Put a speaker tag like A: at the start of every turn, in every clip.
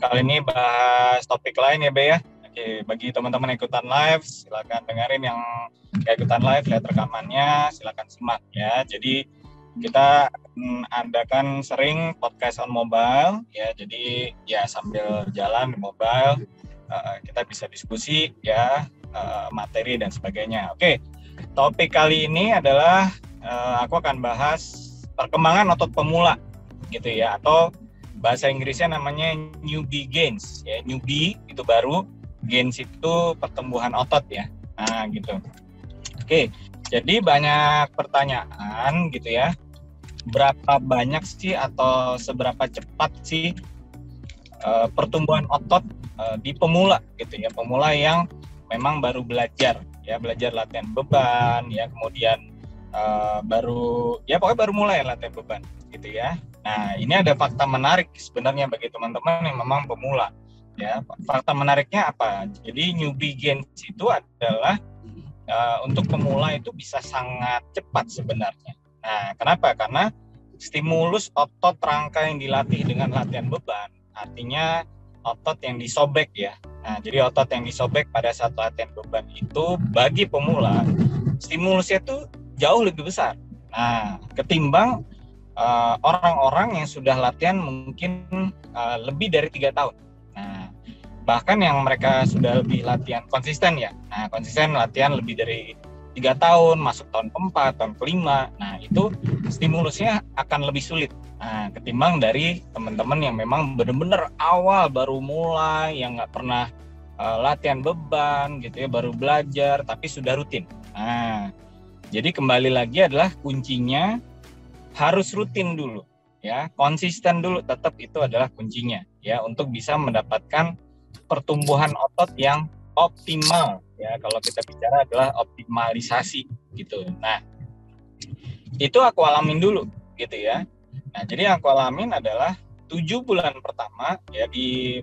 A: kali ini bahas topik lain ya, Be ya. Oke, bagi teman-teman yang ikutan live, silakan dengerin yang ikutan live, lihat rekamannya, silakan simak ya. Jadi kita adakan sering podcast on mobile ya. Jadi ya sambil jalan di mobile kita bisa diskusi ya, materi dan sebagainya. Oke, topik kali ini adalah aku akan bahas perkembangan otot pemula gitu ya, atau bahasa Inggrisnya namanya newbie gains ya. Newbie itu baru, gains itu pertumbuhan otot ya. Nah gitu. Oke, jadi banyak pertanyaan gitu ya. Berapa banyak sih atau seberapa cepat sih pertumbuhan otot di pemula gitu ya. Pemula yang memang baru belajar ya, belajar latihan beban ya, kemudian pokoknya baru mulai latihan beban gitu ya. Nah, ini ada fakta menarik sebenarnya bagi teman-teman yang memang pemula ya. Fakta menariknya apa? Jadi newbie gains itu adalah untuk pemula itu bisa sangat cepat sebenarnya. Nah, kenapa? Karena stimulus otot rangka yang dilatih dengan latihan beban, artinya otot yang disobek ya. Nah, jadi otot yang disobek pada saat latihan beban itu bagi pemula stimulusnya itu jauh lebih besar. Nah, ketimbang orang-orang yang sudah latihan mungkin lebih dari 3 tahun. Nah, bahkan yang mereka sudah lebih latihan konsisten ya. Nah, konsisten latihan lebih dari 3 tahun, masuk tahun keempat, tahun kelima. Nah, itu stimulusnya akan lebih sulit. Nah, ketimbang dari teman-teman yang memang benar-benar awal baru mulai, yang nggak pernah latihan beban gitu ya, baru belajar tapi sudah rutin. Nah, jadi kembali lagi adalah kuncinya harus rutin dulu ya, konsisten dulu, tetap itu adalah kuncinya ya untuk bisa mendapatkan pertumbuhan otot yang optimal ya. Kalau kita bicara adalah optimalisasi gitu. Nah, itu aku alamin dulu gitu ya. Nah, jadi yang aku alamin adalah 7 bulan pertama ya. Di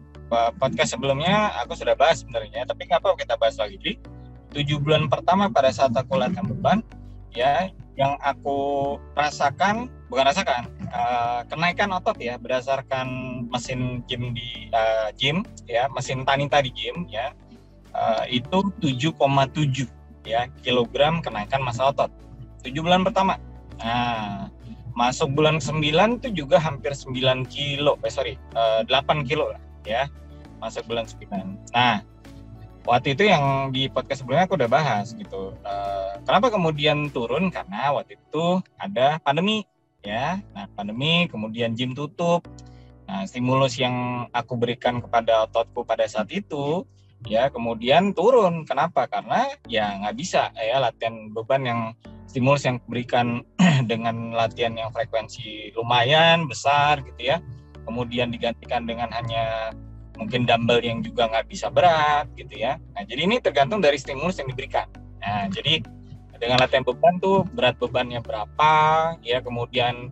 A: podcast sebelumnya aku sudah bahas sebenarnya, tapi nggak apa kita bahas lagi. Jadi 7 bulan pertama pada saat aku latihan beban ya, yang aku kenaikan otot ya berdasarkan mesin gym di gym ya, mesin Tanita di gym ya, itu 7,7 ya kilogram kenaikan massa otot 7 bulan pertama. Nah, masuk bulan 9 itu juga hampir 8 kilo lah ya, masuk bulan 9. Nah, waktu itu yang di podcast sebelumnya aku udah bahas gitu. Kenapa kemudian turun? Karena waktu itu ada pandemi ya. Nah, pandemi, kemudian gym tutup. Nah, stimulus yang aku berikan kepada ototku pada saat itu ya kemudian turun. Kenapa? Karena ya nggak bisa ya latihan beban yang stimulus yang berikan dengan latihan yang frekuensi lumayan besar gitu ya. Kemudian digantikan dengan hanya mungkin dumbbell yang juga nggak bisa berat gitu ya. Nah, jadi ini tergantung dari stimulus yang diberikan. Nah, jadi dengan latihan beban tuh berat bebannya berapa ya, kemudian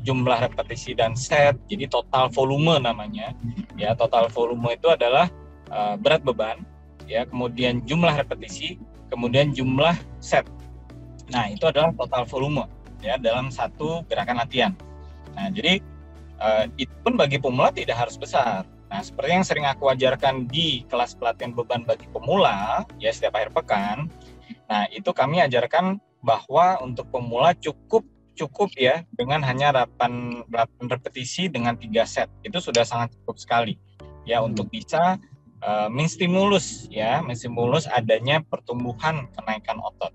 A: jumlah repetisi dan set, jadi total volume namanya ya. Total volume itu adalah berat beban ya, kemudian jumlah repetisi, kemudian jumlah set. Nah, itu adalah total volume ya dalam satu gerakan latihan. Nah, jadi itu pun bagi pemula tidak harus besar. Nah, seperti yang sering aku ajarkan di kelas pelatihan beban bagi pemula ya setiap akhir pekan. Nah, itu kami ajarkan bahwa untuk pemula cukup ya dengan hanya 8 repetisi dengan 3 set. Itu sudah sangat cukup sekali ya untuk bisa menstimulus adanya pertumbuhan kenaikan otot.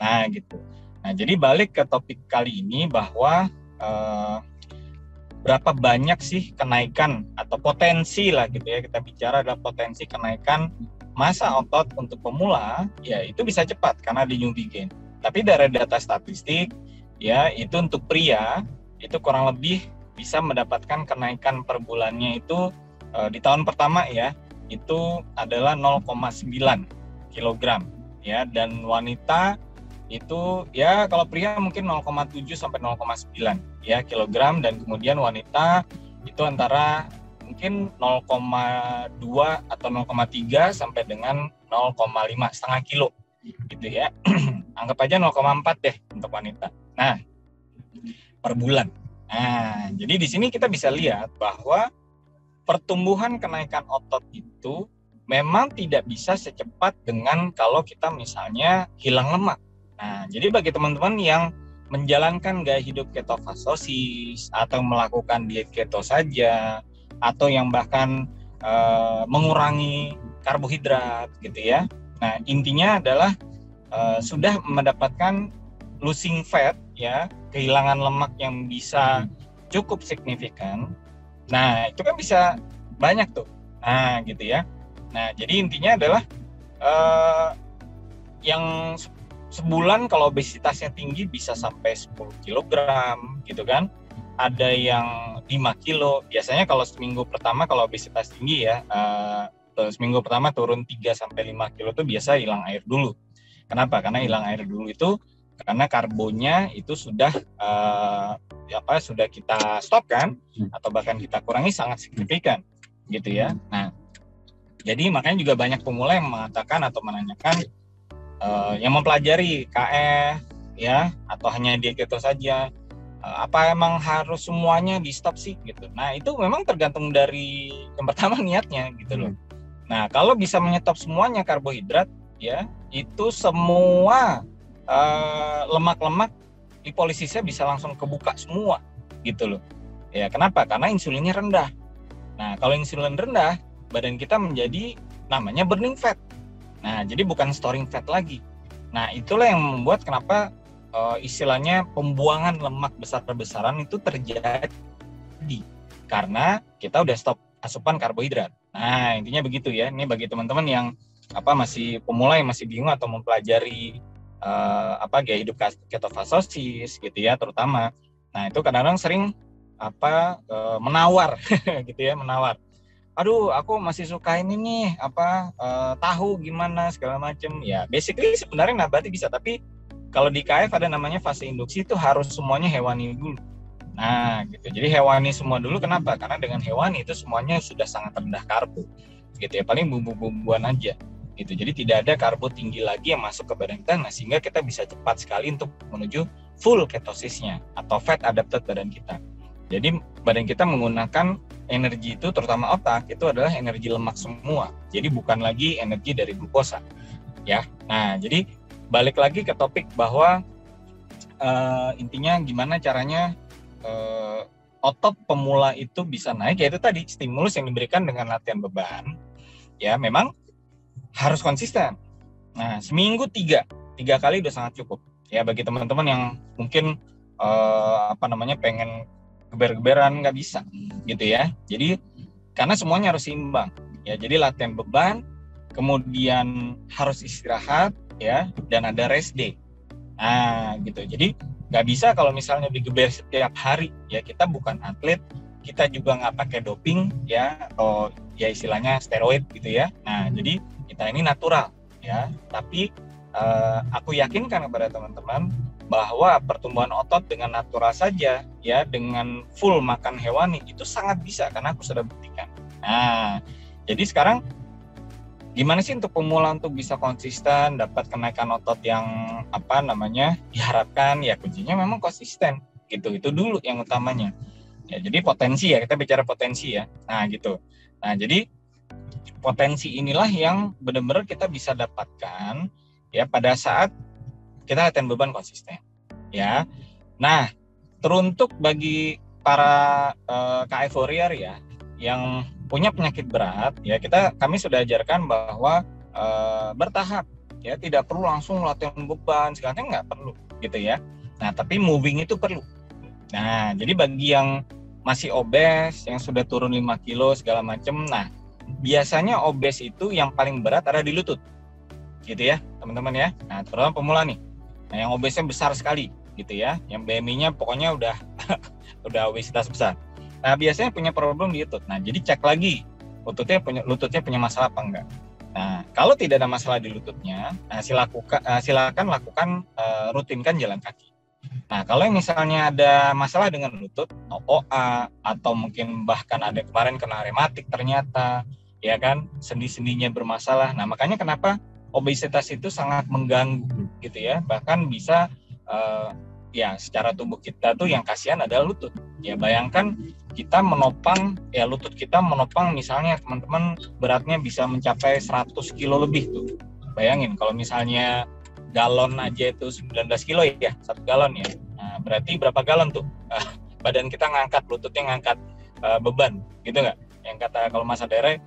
A: Nah, gitu. Nah, jadi balik ke topik kali ini bahwa berapa banyak sih kenaikan atau potensi lah gitu ya, kita bicara adalah potensi kenaikan massa otot untuk pemula ya, itu bisa cepat karena di newbie gain. Tapi dari data statistik ya, itu untuk pria itu kurang lebih bisa mendapatkan kenaikan per bulannya itu di tahun pertama ya, itu adalah 0,9 kilogram ya, dan wanita itu ya kalau pria mungkin 0,7 sampai 0,9 ya kilogram, dan kemudian wanita itu antara mungkin 0,2 atau 0,3 sampai dengan 0,5 setengah kilo gitu ya. Anggap aja 0,4 deh untuk wanita. Nah, per bulan. Nah, jadi di sini kita bisa lihat bahwa pertumbuhan kenaikan otot itu memang tidak bisa secepat dengan kalau kita misalnya hilang lemak. Nah, jadi bagi teman-teman yang menjalankan gaya hidup ketofastosis atau melakukan diet keto saja, atau yang bahkan mengurangi karbohidrat gitu ya. Nah, intinya adalah sudah mendapatkan losing fat ya, kehilangan lemak yang bisa cukup signifikan. Nah, itu kan bisa banyak tuh. Nah, gitu ya. Nah, jadi intinya adalah yang sebulan kalau obesitasnya tinggi bisa sampai 10 kg gitu kan. Ada yang 5 kilo. Biasanya kalau seminggu pertama kalau obesitas tinggi ya, seminggu pertama turun 3 sampai 5 kilo tuh biasa hilang air dulu. Kenapa? Karena hilang air dulu itu karena karbonnya itu sudah sudah kita stop kan, atau bahkan kita kurangi sangat signifikan gitu ya. Nah, jadi makanya juga banyak pemula yang mengatakan atau menanyakan yang mempelajari KF ya, atau hanya diet keto saja, apa emang harus semuanya di stop sih gitu. Nah, itu memang tergantung dari yang pertama niatnya gitu loh. Nah, kalau bisa menyetop semuanya karbohidrat ya, itu semua lemak-lemak liposisnya bisa langsung kebuka semua gitu loh. Ya, kenapa? Karena insulinnya rendah. Nah, kalau insulin rendah, badan kita menjadi namanya burning fat. Nah, jadi bukan storing fat lagi. Nah, itulah yang membuat kenapa istilahnya pembuangan lemak besar-besaran itu terjadi. Karena kita udah stop asupan karbohidrat. Nah, intinya begitu ya. Ini bagi teman-teman yang masih pemula yang masih bingung atau mempelajari gaya hidup ketofastosis gitu ya, terutama. Nah, itu kadang-kadang sering menawar gitu ya, menawar. Aduh, aku masih suka ini nih, tahu gimana segala macam. Ya, basically sebenarnya nabati bisa, tapi kalau di KF ada namanya fase induksi, itu harus semuanya hewani dulu. Nah, gitu. Jadi hewani semua dulu. Kenapa? Karena dengan hewani itu semuanya sudah sangat rendah karbo. Gitu ya, paling bumbu-bumbuan aja. Gitu. Jadi tidak ada karbo tinggi lagi yang masuk ke badan kita, nah, sehingga kita bisa cepat sekali untuk menuju full ketosisnya atau fat adapted badan kita. Jadi badan kita menggunakan energi itu, terutama otak, itu adalah energi lemak semua. Jadi bukan lagi energi dari glukosa. Ya. Nah, jadi balik lagi ke topik bahwa intinya gimana caranya otot pemula itu bisa naik, yaitu tadi stimulus yang diberikan dengan latihan beban. Ya, memang harus konsisten. Nah, seminggu 3 kali udah sangat cukup. Ya, bagi teman-teman yang mungkin pengen geber-geberan nggak bisa gitu ya. Jadi karena semuanya harus seimbang. Ya, jadi latihan beban, kemudian harus istirahat ya, dan ada rest day. Nah, gitu. Jadi nggak bisa kalau misalnya digeber setiap hari. Ya, kita bukan atlet, kita juga nggak pakai doping ya, atau ya istilahnya steroid gitu ya. Nah, jadi kita ini natural ya, tapi aku yakinkan kepada teman-teman bahwa pertumbuhan otot dengan natural saja ya, dengan full makan hewani itu sangat bisa, karena aku sudah buktikan. Nah, jadi sekarang gimana sih untuk pemula untuk bisa konsisten dapat kenaikan otot yang diharapkan? Ya kuncinya memang konsisten gitu, itu dulu yang utamanya. Ya, jadi potensi ya, kita bicara potensi ya. Nah, gitu. Nah, jadi potensi inilah yang benar-benar kita bisa dapatkan ya pada saat kita latihan beban konsisten ya. Nah, teruntuk bagi para KF warrior ya yang punya penyakit berat ya, kami sudah ajarkan bahwa bertahap ya, tidak perlu langsung latihan beban sekarang, nggak perlu gitu ya. Nah, tapi moving itu perlu. Nah, jadi bagi yang masih obes, yang sudah turun 5 kilo segala macam, nah biasanya obes itu yang paling berat ada di lutut gitu ya teman-teman ya. Nah, terutama pemula nih, nah yang obesnya besar sekali gitu ya, yang BMI-nya pokoknya udah udah obesitas besar. Nah, biasanya punya problem di lutut. Nah, jadi cek lagi lututnya punya masalah apa enggak. Nah, kalau tidak ada masalah di lututnya, nah silakan lakukan rutinkan jalan kaki. Nah, kalau misalnya ada masalah dengan lutut, OA, atau mungkin bahkan ada kemarin kena rematik ternyata, ya kan, sendi-sendinya bermasalah. Nah, makanya kenapa obesitas itu sangat mengganggu gitu ya. Bahkan bisa ya secara tubuh kita tuh yang kasihan adalah lutut Ya bayangkan kita menopang, ya lutut kita menopang misalnya teman-teman beratnya bisa mencapai 100 kilo lebih tuh. Bayangin kalau misalnya galon aja itu 19 kilo ya, 1 galon ya. Nah, berarti berapa galon tuh? Badan kita ngangkat, lututnya ngangkat beban, gitu nggak? Yang kata kalau Mas Adere,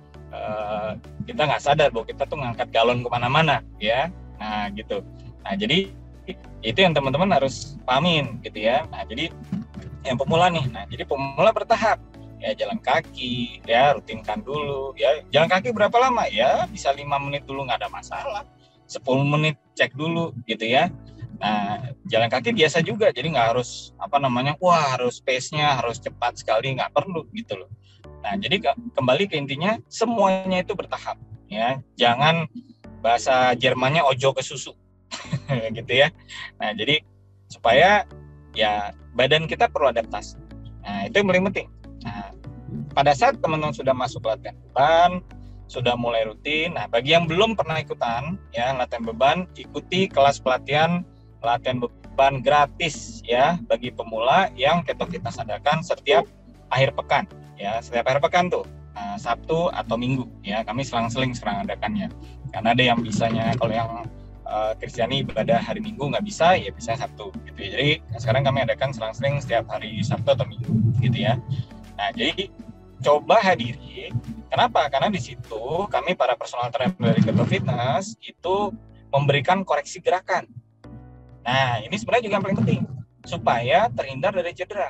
A: kita nggak sadar bahwa kita tuh ngangkat galon kemana-mana, ya. Nah, gitu. Nah, jadi itu yang teman-teman harus pahamin, gitu ya. Nah, jadi yang pemula nih, nah jadi pemula bertahap. Ya jalan kaki, ya rutinkan dulu. Ya jalan kaki berapa lama? Ya bisa 5 menit dulu nggak ada masalah. 10 menit cek dulu, gitu ya. Nah, jalan kaki biasa juga, jadi nggak harus wah harus pace-nya harus cepat sekali, nggak perlu gitu loh. Nah, jadi kembali ke intinya, semuanya itu bertahap, ya. Jangan bahasa Jermannya ojo ke susu, gitu ya. Nah, jadi supaya ya badan kita perlu adaptasi. Nah, itu yang paling penting. Nah, pada saat teman-teman sudah masuk latihan beban, sudah mulai rutin. Nah, bagi yang belum pernah ikutan ya latihan beban, ikuti kelas pelatihan latihan beban gratis ya bagi pemula yang Keto Fitness adakan setiap akhir pekan ya, setiap akhir pekan tuh Sabtu atau Minggu ya, kami selang-seling adakannya. Karena ada yang bisanya kalau yang Kristiani ibadah hari Minggu nggak bisa, ya bisa Sabtu gitu ya. Jadi sekarang kami adakan selang-seling setiap hari Sabtu atau Minggu gitu ya. Nah, jadi coba hadiri. Kenapa? Karena di situ kami para personal trainer dari Keto Fitness itu memberikan koreksi gerakan. Nah, ini sebenarnya juga yang paling penting supaya terhindar dari cedera.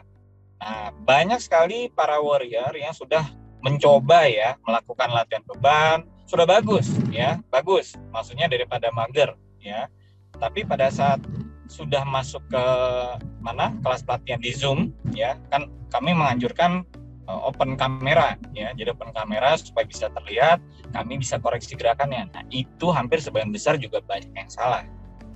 A: Nah, banyak sekali para warrior yang sudah mencoba ya melakukan latihan beban, sudah bagus ya, bagus. Maksudnya daripada mager ya. Tapi pada saat sudah masuk ke kelas pelatihan di Zoom ya, kan kami menganjurkan open kamera ya, jadi open kamera supaya bisa terlihat, kami bisa koreksi gerakannya. Nah, itu hampir sebagian besar juga banyak yang salah.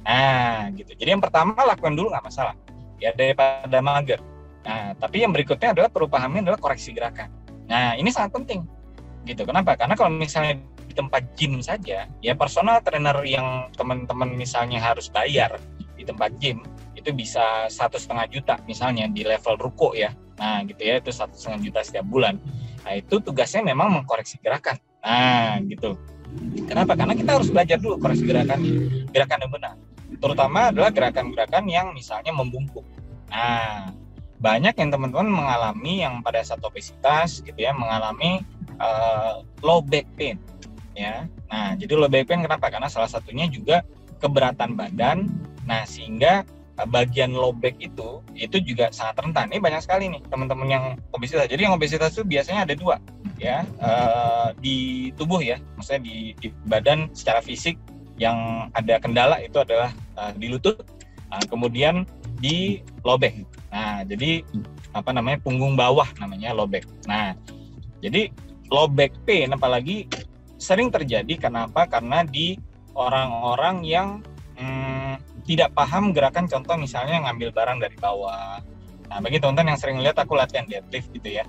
A: Nah, gitu. Jadi yang pertama lakukan dulu nggak masalah ya daripada mager. Nah, tapi yang berikutnya adalah perlu pahami adalah koreksi gerakan. Nah, ini sangat penting gitu. Kenapa? Karena kalau misalnya di tempat gym saja, ya personal trainer yang teman-teman misalnya harus bayar di tempat gym itu bisa 1,5 juta misalnya di level ruko ya. Nah, gitu ya, itu 1,5 juta setiap bulan. Nah, itu tugasnya memang mengkoreksi gerakan. Nah, gitu. Kenapa? Karena kita harus belajar dulu koreksi gerakan yang benar. Terutama adalah gerakan-gerakan yang misalnya membungkuk. Nah, banyak yang teman-teman mengalami yang pada saat obesitas gitu ya, mengalami low back pain ya. Nah, jadi low back pain kenapa? Karena salah satunya juga keberatan badan. Nah, sehingga bagian low back itu juga sangat rentan. Ini banyak sekali nih teman-teman yang obesitas. Jadi yang obesitas itu biasanya ada dua ya, di tubuh ya, maksudnya di badan secara fisik yang ada kendala itu adalah di lutut, kemudian di low back. Nah, jadi punggung bawah namanya low back. Nah, jadi low back pain apalagi sering terjadi kenapa? Karena di orang-orang yang tidak paham gerakan, contoh misalnya ngambil barang dari bawah. Nah, bagi teman-teman yang sering lihat aku latihan deadlift gitu ya.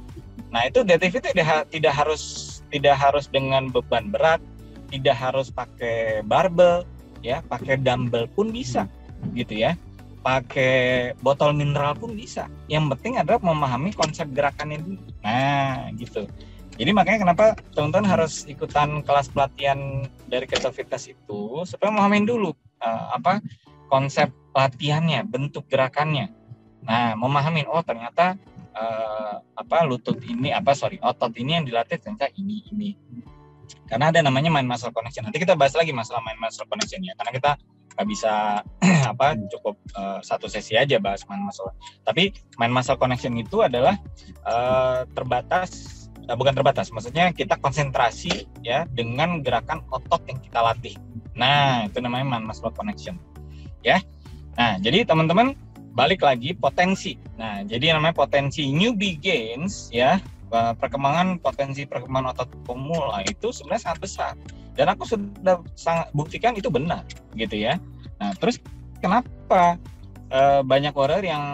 A: Nah, itu deadlift itu tidak harus dengan beban berat, tidak harus pakai barbel ya, pakai dumbbell pun bisa gitu ya. Pakai botol mineral pun bisa. Yang penting adalah memahami konsep gerakannya dulu. Nah, gitu. Jadi makanya kenapa teman-teman harus ikutan kelas pelatihan dari Keto Fitness itu supaya memahami dulu konsep latihannya, bentuk gerakannya. Nah, memahami ternyata otot ini yang dilatih ternyata ini. Karena ada namanya mind muscle connection. Nanti kita bahas lagi masalah mind muscle connection ya. Karena kita nggak bisa cukup satu sesi aja bahas mind muscle. Tapi mind muscle connection itu adalah bukan terbatas, maksudnya kita konsentrasi ya dengan gerakan otot yang kita latih. Nah, itu namanya mind muscle connection. Ya. Nah, jadi teman-teman balik lagi potensi. Nah, jadi namanya potensi newbie gains ya, potensi perkembangan otot pemula itu sebenarnya sangat besar. Dan aku sudah buktikan itu benar gitu ya. Nah, terus kenapa banyak orang yang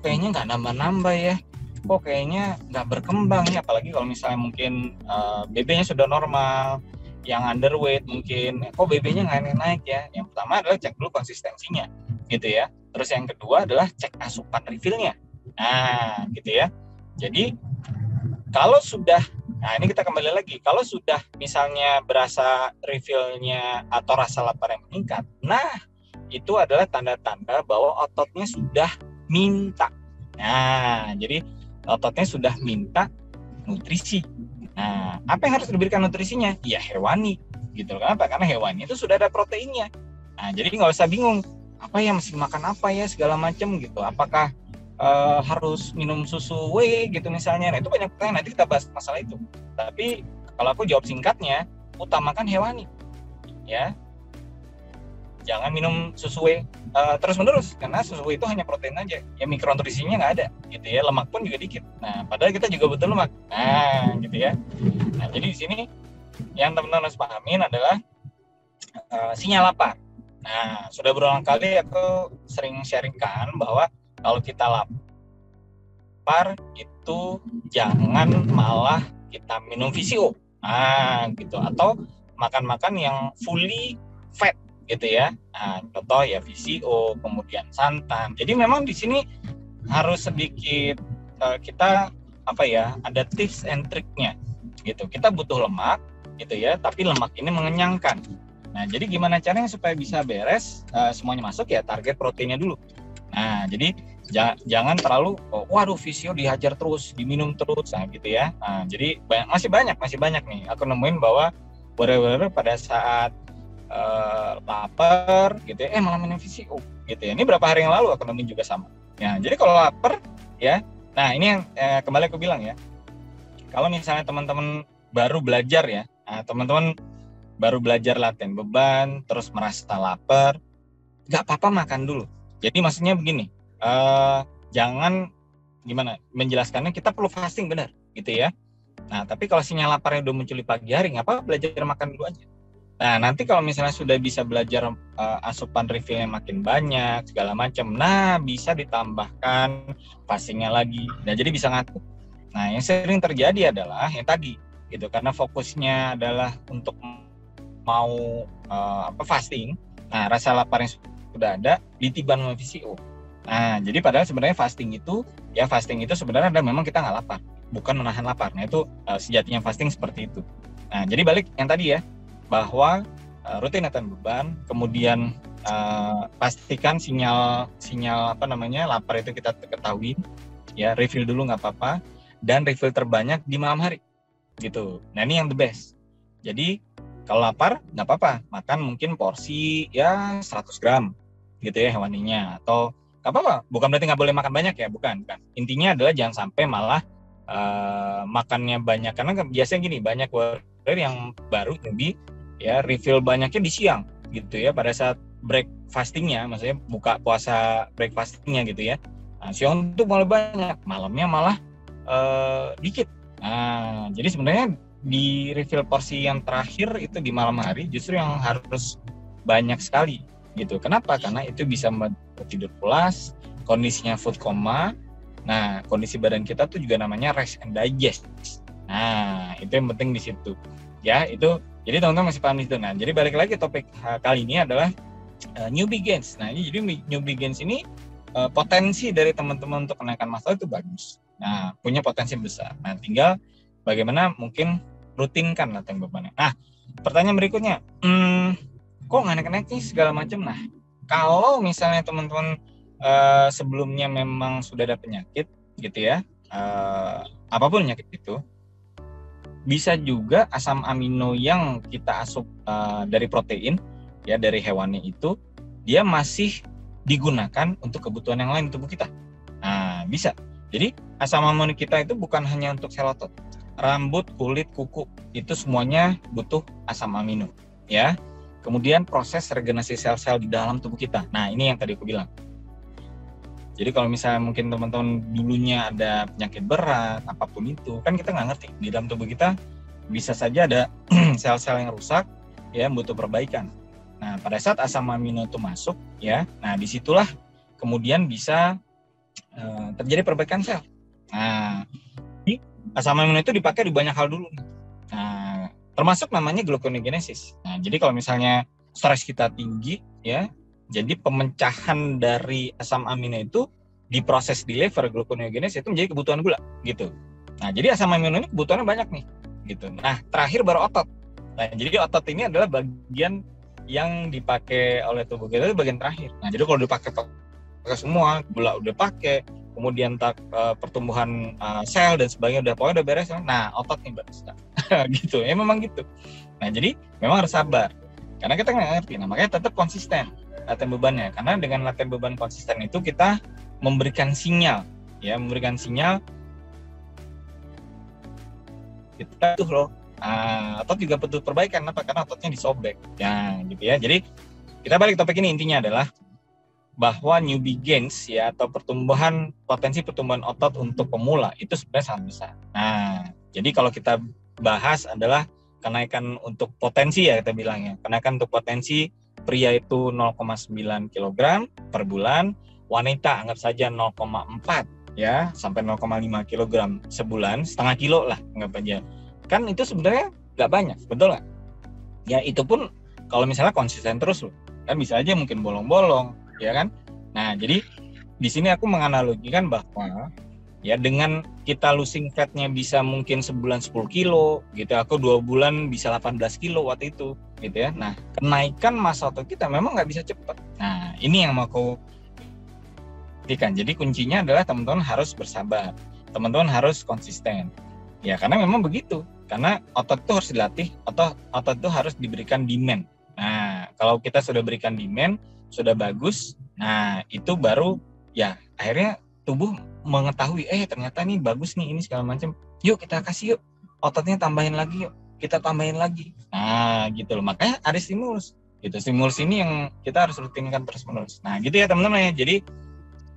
A: kayaknya nggak nambah-nambah ya, kayaknya nggak berkembang ya, apalagi kalau misalnya mungkin BB-nya sudah normal, yang underweight mungkin, BB-nya nggak naik ya. Yang pertama adalah cek dulu konsistensinya gitu ya. Terus yang kedua adalah cek asupan refillnya. Nah, gitu ya. Jadi kalau sudah, nah ini kita kembali lagi, kalau sudah misalnya berasa refill-nya atau rasa lapar yang meningkat, nah itu adalah tanda-tanda bahwa ototnya sudah minta. Nah, jadi ototnya sudah minta nutrisi. Nah, apa yang harus diberikan nutrisinya? Ya hewani, gitu. Kenapa? Karena hewani itu sudah ada proteinnya. Nah, jadi nggak usah bingung, apa ya mesti makan apa ya segala macam gitu. Apakah harus minum susu whey gitu misalnya. Nah, itu banyak pertanyaan, nanti kita bahas masalah itu. Tapi kalau aku jawab singkatnya, utamakan hewani. Ya. Jangan minum susu whey terus-menerus, karena susu whey itu hanya protein aja. Ya mikronutrisinya nggak ada gitu ya, lemak pun juga dikit. Nah, padahal kita juga butuh lemak. Nah, gitu ya. Nah, jadi di sini yang teman-teman harus pahamin adalah sinyal lapar. Nah, sudah berulang kali aku sering sharingkan bahwa kalau kita lapar itu jangan malah kita minum VCO. Nah, gitu. Atau makan-makan yang fully fat gitu ya. Nah, contoh ya VCO, kemudian santan. Jadi memang di sini harus sedikit kita apa ya, ada tips and triknya gitu. Kita butuh lemak gitu ya, tapi lemak ini mengenyangkan. Nah, jadi gimana caranya supaya bisa beres semuanya masuk ya, target proteinnya dulu. Nah, jadi jangan terlalu waduh VCO dihajar terus, diminum terus, nah gitu ya. Nah, jadi masih banyak nih. Aku nemuin bahwa benar-benar pada saat lapar gitu ya, malah minum VCO gitu ya. Ini berapa hari yang lalu aku nemuin juga sama. Ya, jadi kalau lapar ya, nah ini yang kembali aku bilang ya. Kalau misalnya teman-teman baru belajar ya, teman-teman baru belajar latihan beban, terus merasa lapar, nggak apa-apa makan dulu. Jadi maksudnya begini, jangan gimana menjelaskannya, kita perlu fasting benar gitu ya. Nah, tapi kalau sinyal laparnya udah muncul di pagi hari, nggak apa-apa belajar makan dulu aja. Nah, nanti kalau misalnya sudah bisa belajar asupan refillnya makin banyak, segala macam, nah bisa ditambahkan fastingnya lagi. Nah, jadi bisa ngatur. Nah, yang sering terjadi adalah yang tadi, gitu, karena fokusnya adalah untuk mau fasting. Nah, rasa lapar yang sudah ada ditiban sama VCO. Nah, jadi padahal sebenarnya fasting itu sebenarnya ada memang kita nggak lapar, bukan menahan lapar. Nah, itu sejatinya fasting seperti itu. Nah, jadi balik yang tadi ya, bahwa rutin latihan beban, kemudian pastikan sinyal lapar itu kita ketahui, ya refill dulu nggak apa-apa, dan refill terbanyak di malam hari, gitu. Nah, ini yang the best. Jadi kalau lapar nggak apa-apa, makan mungkin porsi ya 100 gram gitu ya hewaninya, atau nggak apa-apa, bukan berarti nggak boleh makan banyak ya, bukan. Intinya adalah jangan sampai malah makannya banyak, karena biasanya gini, banyak warrior yang baru newbie ya refill banyaknya di siang gitu ya, pada saat break fastingnya, maksudnya buka puasa break fastingnya gitu ya. Nah, siang tuh malah banyak, malamnya malah dikit. Nah, jadi sebenarnya di refill porsi yang terakhir itu di malam hari justru yang harus banyak sekali gitu. Kenapa? Karena itu bisa membuat tidur pulas, kondisinya food coma. Nah, kondisi badan kita tuh juga namanya rest and digest. Nah, itu yang penting di situ. Ya, itu jadi teman-teman masih paham itu. Nah, jadi balik lagi topik kali ini adalah newbie gains. Nah, ini jadi newbie gains ini potensi dari teman-teman untuk menaikkan masalah itu bagus. Nah, punya potensi besar. Nah, tinggal bagaimana mungkin rutinkan latihan bebannya. Nah, pertanyaan berikutnya, kok nggak naik-naik nih segala macam? Nah, kalau misalnya teman-teman sebelumnya memang sudah ada penyakit gitu ya, apapun penyakit itu, bisa juga asam amino yang kita asup dari protein ya, dari hewani itu, dia masih digunakan untuk kebutuhan yang lain di tubuh kita. Nah, bisa. Jadi asam amino kita itu bukan hanya untuk sel otot, rambut, kulit, kuku, itu semuanya butuh asam amino ya. Kemudian proses regenerasi sel-sel di dalam tubuh kita. Nah, ini yang tadi aku bilang. Jadi kalau misalnya mungkin teman-teman dulunya ada penyakit berat, apapun itu, kan kita nggak ngerti. Di dalam tubuh kita bisa saja ada sel-sel yang rusak, ya butuh perbaikan. Nah, pada saat asam amino itu masuk, ya, nah disitulah kemudian bisa terjadi perbaikan sel. Nah, asam amino itu dipakai di banyak hal dulu. Nah, termasuk namanya gluconeogenesis. Nah, jadi kalau misalnya stres kita tinggi, ya, jadi pemecahan dari asam amino itu diproses di liver, gluconeogenesis itu menjadi kebutuhan gula gitu. Nah, jadi asam amino ini kebutuhannya banyak nih gitu. Nah, terakhir baru otot. Nah, jadi otot ini adalah bagian yang dipakai oleh tubuh kita itu bagian terakhir. Nah, jadi kalau dipakai semua, gula udah pakai, kemudian pertumbuhan sel dan sebagainya udah pokoknya udah beres. Nah, otot nih baru start. Gitu. Ya memang gitu. Nah, jadi memang harus sabar. Karena kita nggak ngerti. Nah, makanya tetap konsisten latihan bebannya. Karena dengan latihan beban konsisten itu kita memberikan sinyal, ya, memberikan sinyal kita tuh loh, otot juga butuh perbaikan. Kenapa? Karena ototnya disobek, ya, gitu ya. Jadi kita balik topik ini, intinya adalah bahwa newbie gains ya, atau potensi pertumbuhan otot untuk pemula itu sebenarnya sangat besar. Nah, jadi kalau kita bahas adalah kenaikan untuk potensi ya, kita bilangnya kenaikan untuk potensi pria itu 0,9 kg per bulan, wanita anggap saja 0,4 ya sampai 0,5 kg sebulan, setengah kilo lah anggap aja. Kan itu sebenarnya nggak banyak, betul nggak? Ya itu pun kalau misalnya konsisten terus loh, kan bisa aja mungkin bolong-bolong, ya kan? Nah, jadi di sini aku menganalogikan bahwa ya dengan kita losing fatnya bisa mungkin sebulan 10 kilo gitu, aku 2 bulan bisa 18 kilo waktu itu gitu ya. Nah, kenaikan massa otot kita memang nggak bisa cepat. Nah, ini yang mau aku buktikan. Jadi kuncinya adalah teman-teman harus bersabar, teman-teman harus konsisten ya, karena memang begitu, karena otot itu harus dilatih, otot itu harus diberikan demand. Nah, kalau kita sudah berikan demand, sudah bagus, nah itu baru ya akhirnya tubuh mengetahui, ternyata nih bagus nih ini segala macam, yuk kita kasih yuk ototnya, tambahin lagi yuk, kita tambahin lagi. Nah gitu loh, makanya ada stimulus gitu. Stimulus ini yang kita harus rutinkan terus menerus. Nah gitu ya teman-teman ya. Jadi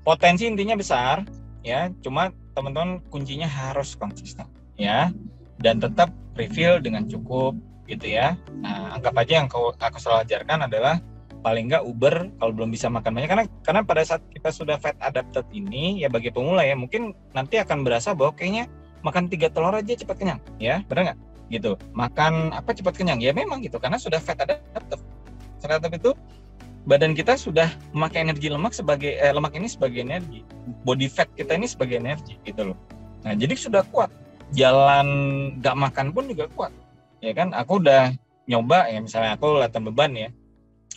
A: potensi intinya besar ya, cuma teman-teman kuncinya harus konsisten ya, dan tetap refill dengan cukup gitu ya. Nah anggap aja yang aku selalu ajarkan adalah paling nggak Uber kalau belum bisa makan banyak, karena pada saat kita sudah fat adapted ini ya, bagi pemula ya mungkin nanti akan berasa bahwa kayaknya makan 3 telur aja cepat kenyang ya, benar nggak gitu, makan apa cepat kenyang ya, memang gitu karena sudah fat adapted. Ternyata itu badan kita sudah memakai energi lemak sebagai lemak ini sebagai energi, body fat kita ini sebagai energi gitu loh. Nah jadi sudah kuat, jalan nggak makan pun juga kuat ya kan. Aku udah nyoba ya, misalnya aku latihan beban ya,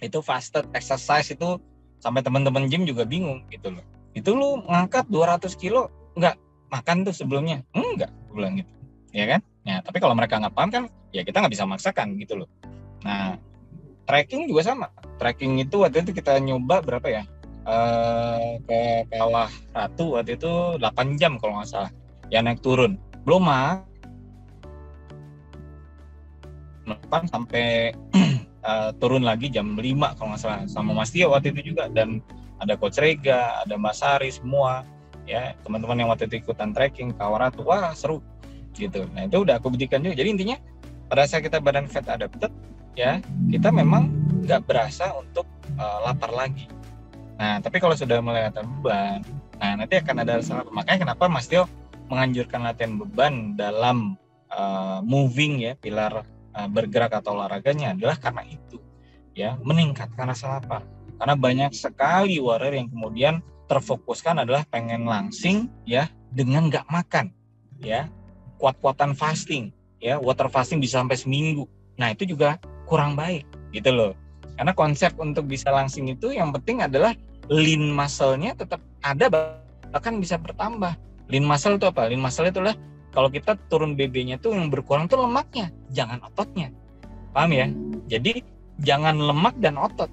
A: itu fasted exercise itu sampai teman-teman gym juga bingung gitu loh. Itu lu ngangkat 200 kilo nggak makan tuh sebelumnya? Enggak, gue bilang gitu ya kan. Ya tapi kalau mereka nggak paham kan ya kita nggak bisa maksakan gitu loh. Nah trekking juga sama. Trekking itu waktu itu kita nyoba berapa ya, ke Kawah Ratu waktu itu 8 jam kalau nggak salah ya, naik turun, belum makan sampai turun lagi jam 5 kalau nggak salah, sama Mas Tio waktu itu juga, dan ada Coach Rega, ada Mas Sari, semua ya teman-teman yang waktu itu ikutan trekking Kawah Ratu. Wah seru gitu. Nah itu udah aku buktikan juga. Jadi intinya pada saat kita badan fat adapted ya, kita memang nggak berasa untuk lapar lagi. Nah tapi kalau sudah mulai latihan beban, nah nanti akan ada rasa lapar. Makanya kenapa Mas Tio menganjurkan latihan beban dalam moving ya, pilar bergerak atau olahraganya adalah karena itu ya, meningkatkan rasa lapar. Karena banyak sekali warrior yang kemudian terfokuskan adalah pengen langsing ya dengan nggak makan ya, kuat-kuatan fasting ya, water fasting bisa sampai seminggu. Nah itu juga kurang baik gitu loh. Karena konsep untuk bisa langsing itu yang penting adalah lean muscle-nya tetap ada, bahkan bisa bertambah. Lean muscle itu apa? Lean muscle itu adalah kalau kita turun BB-nya tuh yang berkurang tuh lemaknya, jangan ototnya. Paham ya? Jadi jangan lemak dan otot.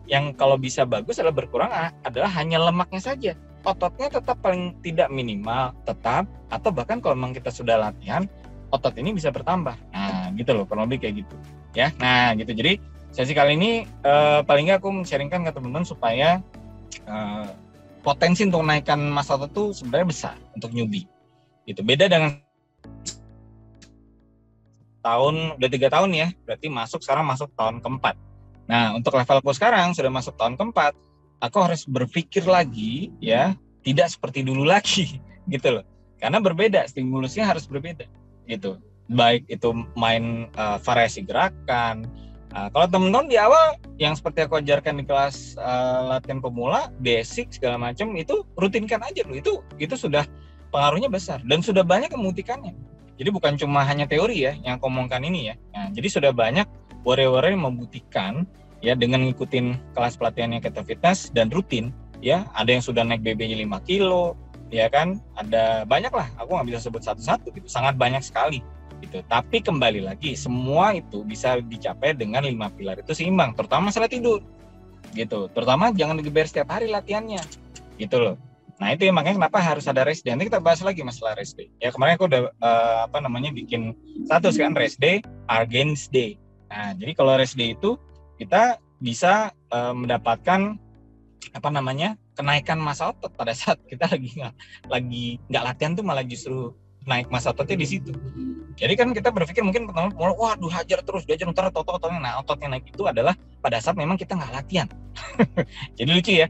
A: Yang kalau bisa bagus adalah berkurang adalah hanya lemaknya saja. Ototnya tetap paling tidak minimal tetap, atau bahkan kalau memang kita sudah latihan, otot ini bisa bertambah. Nah gitu loh, kurang lebih kayak gitu ya. Nah gitu, jadi sesi kali ini paling nggak aku sharingkan ke teman-teman supaya potensi untuk menaikkan massa otot itu sebenarnya besar untuk newbie gitu. Beda dengan tahun, udah 3 tahun ya, berarti sekarang masuk tahun keempat. Nah untuk levelku sekarang sudah masuk tahun keempat, aku harus berpikir lagi ya, tidak seperti dulu lagi gitu loh, karena berbeda, stimulusnya harus berbeda gitu, baik itu main variasi gerakan Kalau teman-teman di awal yang seperti aku ajarkan di kelas latihan pemula, basic segala macam itu rutinkan aja loh. Itu sudah pengaruhnya besar dan sudah banyak yang membuktikannya. Jadi bukan cuma hanya teori ya yang aku omongkan ini ya. Nah, jadi sudah banyak warrior-warrior yang membuktikan ya dengan ngikutin kelas pelatihannya Keto Fitness dan rutin ya. Ada yang sudah naik BB-nya 5 kilo ya kan. Ada banyak lah. Aku nggak bisa sebut satu-satu gitu. Sangat banyak sekali. Gitu. Tapi kembali lagi semua itu bisa dicapai dengan 5 pilar itu seimbang, terutama masalah tidur gitu, terutama jangan digeber setiap hari latihannya gitu loh. Nah itu ya makanya kenapa harus ada rest day. Nanti kita bahas lagi masalah rest day ya. Kemarin aku udah bikin status kan, rest day against day. Nah jadi kalau rest day itu kita bisa mendapatkan kenaikan massa otot pada saat kita lagi nggak latihan tuh, malah justru naik massa ototnya di situ. Jadi kan kita berpikir mungkin pertama, waduh hajar terus, diajar ntar ototnya. Nah ototnya naik itu adalah pada saat memang kita nggak latihan. Jadi lucu ya,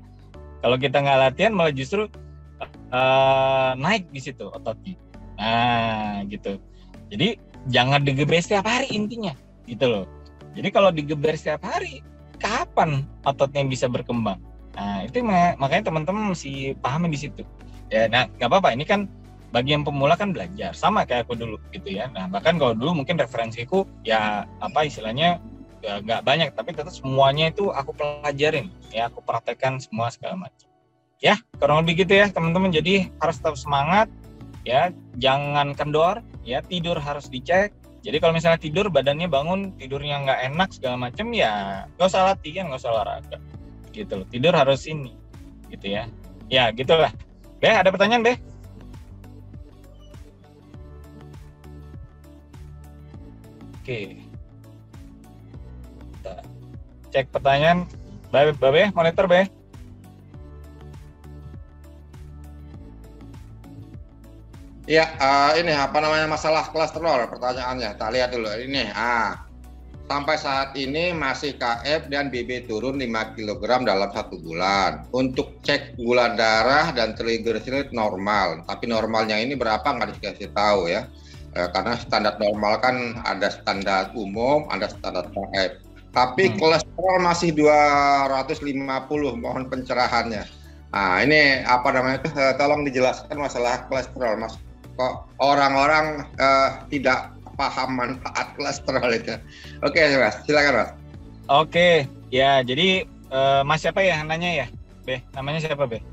A: kalau kita nggak latihan malah justru naik di situ ototnya. Nah gitu. Jadi jangan digeber setiap hari intinya, gitu loh. Jadi kalau digeber setiap hari, kapan ototnya bisa berkembang? Nah itu makanya teman-teman mesti pahamin di situ. Ya, nah nggak apa-apa. Ini kan bagi yang pemula kan belajar sama kayak aku dulu gitu ya. Nah bahkan kalau dulu mungkin referensiku ya istilahnya ya nggak banyak, tapi tetap semuanya itu aku pelajarin ya, aku praktekkan semua segala macam ya, kurang lebih gitu ya teman-teman. Jadi harus tetap semangat ya, jangan kendor ya, tidur harus dicek. Jadi kalau misalnya tidur badannya bangun tidurnya nggak enak segala macam ya nggak usah latihan, nggak usah olahraga gitu loh. Tidur harus ini gitu ya. Ya gitulah. Ada pertanyaan deh? Oke, kita cek pertanyaan. Babe, monitor Be.
B: Ya, ini apa namanya masalah kolesterol pertanyaannya. Tak lihat dulu ini. Sampai saat ini masih KF dan BB turun 5 kg dalam 1 bulan. Untuk cek gula darah dan triglycerid normal, tapi normalnya ini berapa nggak dikasih tahu ya. Karena standar normal kan ada standar umum, ada standar KF. Tapi kolesterol masih 250, mohon pencerahannya. Nah, ini apa namanya itu, tolong dijelaskan masalah kolesterol, Mas. Kok orang-orang tidak paham manfaat kolesterol itu. Oke, Mas, silakan, Mas.
A: Oke, ya jadi Mas siapa ya nanya ya? Be, namanya siapa, Be?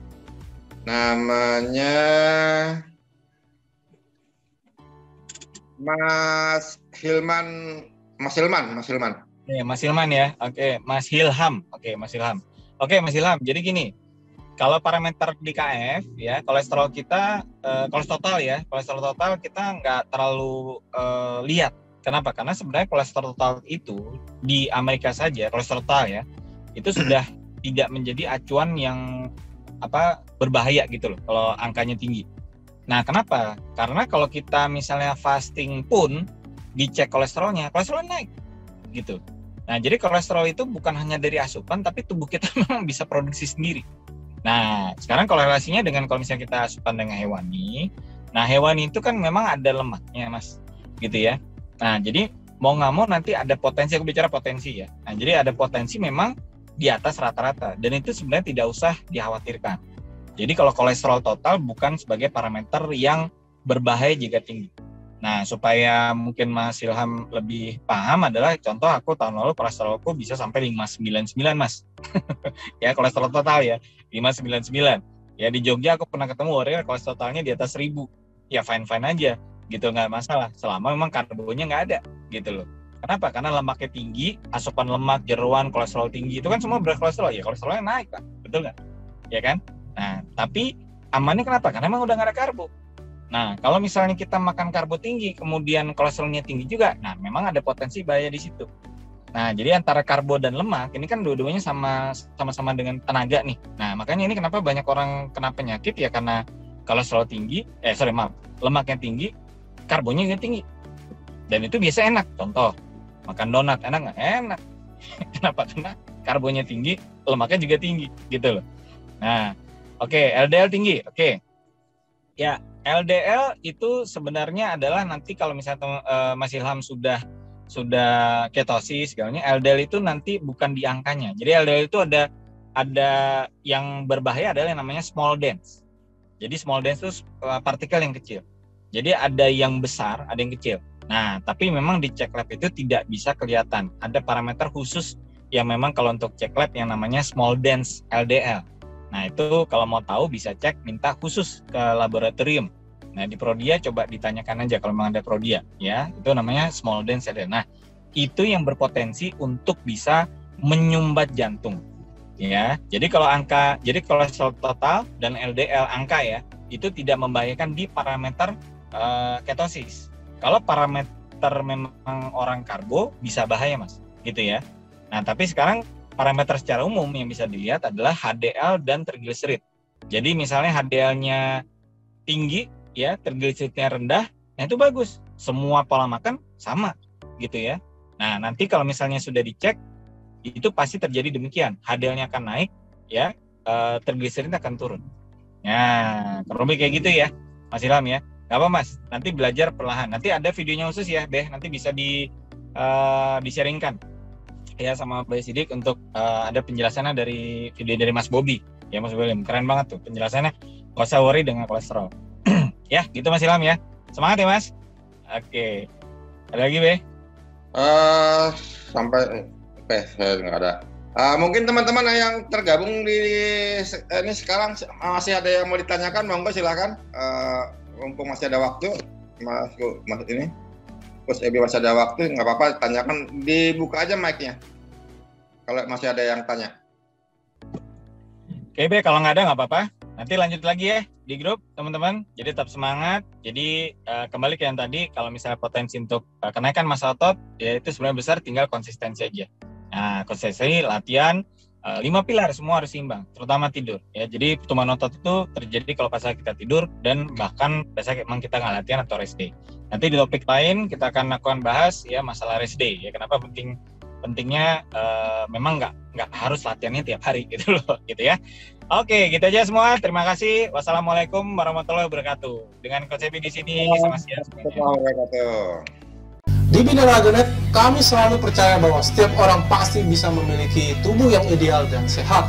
B: Namanya Mas Hilman.
A: Ya, Mas Hilman ya. Oke, Mas Hilham. Oke, Mas Hilham. Oke, Mas Hilham. Jadi gini, kalau parameter di KF ya, kolesterol kita, kolesterol total kita nggak terlalu lihat. Kenapa? Karena sebenarnya kolesterol total itu di Amerika saja, kolesterol total ya, itu sudah tidak menjadi acuan yang berbahaya gitu loh kalau angkanya tinggi. Nah, kenapa? Karena kalau kita misalnya fasting pun dicek kolesterolnya naik gitu. Nah, jadi kolesterol itu bukan hanya dari asupan, tapi tubuh kita memang bisa produksi sendiri. Nah, sekarang korelasinya dengan kalau misalnya kita asupan dengan hewani, nah hewani itu kan memang ada lemaknya, Mas, gitu ya. Nah, jadi mau nggak mau nanti ada potensi, aku bicara potensi ya. Nah, jadi ada potensi memang di atas rata-rata, dan itu sebenarnya tidak usah dikhawatirkan. Jadi kalau kolesterol total bukan sebagai parameter yang berbahaya jika tinggi. Nah, supaya mungkin Mas Ilham lebih paham adalah contoh aku tahun lalu kolesterolku bisa sampai 599, Mas. Ya, kolesterol total ya, 599. Ya, di Jogja aku pernah ketemu warrior kolesterol totalnya di atas 1000. Ya, fine-fine aja. Gitu, nggak masalah. Selama memang karbonya nggak ada, gitu loh. Kenapa? Karena lemaknya tinggi, asupan lemak, jeroan, kolesterol tinggi, itu kan semua berkolesterol. Ya, kolesterolnya naik, Pak. Betul nggak? Ya kan? Nah, tapi amannya kenapa? Karena memang udah nggak ada karbo. Nah, kalau misalnya kita makan karbo tinggi, kemudian kolesterolnya tinggi juga, nah memang ada potensi bahaya di situ. Nah, jadi antara karbo dan lemak, ini kan dua-duanya sama-sama dengan tenaga nih. Nah, makanya ini kenapa banyak orang kena penyakit ya, karena kolesterol tinggi, lemaknya tinggi, karbonya juga tinggi. Dan itu biasa enak. Contoh, makan donat, enak nggak? Enak. Kenapa? Karena karbonya tinggi, lemaknya juga tinggi, gitu loh. Nah, oke, LDL tinggi, oke. Ya, LDL itu sebenarnya adalah nanti kalau misalnya Mas Ilham sudah sudah ketosis segalanya, LDL itu nanti bukan di angkanya. Jadi LDL itu ada yang berbahaya adalah yang namanya small dense. Jadi small dense itu partikel yang kecil. Jadi ada yang besar, ada yang kecil. Nah, tapi memang di cek lab itu tidak bisa kelihatan. Ada parameter khusus yang memang kalau untuk cek lab yang namanya small dense LDL. Nah, itu kalau mau tahu bisa cek, minta khusus ke laboratorium. Nah, di Prodia coba ditanyakan aja kalau memang ada Prodia, ya. Itu namanya small dense LDL. Nah, itu yang berpotensi untuk bisa menyumbat jantung. Ya, jadi kalau kolesterol total dan LDL angka ya, itu tidak membahayakan di parameter ketosis. Kalau parameter memang orang karbo bisa bahaya Mas, gitu ya. Nah, tapi sekarang parameter secara umum yang bisa dilihat adalah HDL dan trigliserid. Jadi misalnya HDL-nya tinggi ya, trigliseridnya rendah, nah itu bagus. Semua pola makan sama gitu ya. Nah, nanti kalau misalnya sudah dicek itu pasti terjadi demikian. HDL-nya akan naik ya, trigliserid akan turun. Nah, kurang lebih kayak gitu ya, Mas Ilham ya. Gak apa Mas, nanti belajar perlahan. Nanti ada videonya khusus ya, Beh. Nanti bisa di-sharingkan ya sama Beh Sidik untuk ada penjelasannya dari video dari Mas Bobby. Ya Mas William, keren banget tuh penjelasannya. Gak usah worry dengan kolesterol. Ya, gitu Mas Ilham ya. Semangat ya Mas. Oke. Ada lagi Beh?
B: Sampai nggak ada. Mungkin teman-teman yang tergabung di ini sekarang masih ada yang mau ditanyakan, monggo silakan. Mumpung masih ada waktu, Mas ini, Coach Ebi masih ada waktu, nggak apa-apa, tanyakan, dibuka aja mic-nya. Kalau masih ada yang tanya.
A: Oke, Be, kalau nggak ada nggak apa-apa. Nanti lanjut lagi ya di grup, teman-teman. Jadi tetap semangat. Jadi kembali ke yang tadi, kalau misalnya potensi untuk kenaikan massa otot, ya itu sebenarnya besar, tinggal konsistensi aja. Nah, konsistensi, latihan, 5 pilar semua harus seimbang, terutama tidur. Ya, jadi pertumbuhan otot itu terjadi kalau pas kita tidur dan bahkan pada memang kita nggak latihan atau rest day. Nanti di topik lain kita akan bahas ya masalah rest day. Ya, kenapa pentingnya memang nggak harus latihannya tiap hari gitu loh, gitu ya. Oke, gitu aja semua. Terima kasih. Wassalamualaikum warahmatullahi wabarakatuh. Dengan Coach Ebi di sini, selamat siang semuanya.
C: Di Binaraga.net, kami selalu percaya bahwa setiap orang pasti bisa memiliki tubuh yang ideal dan sehat.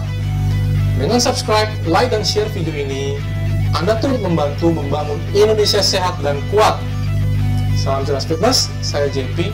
C: Dengan subscribe, like, dan share video ini, Anda turut membantu membangun Indonesia sehat dan kuat. Salam jelas fitness, saya JP.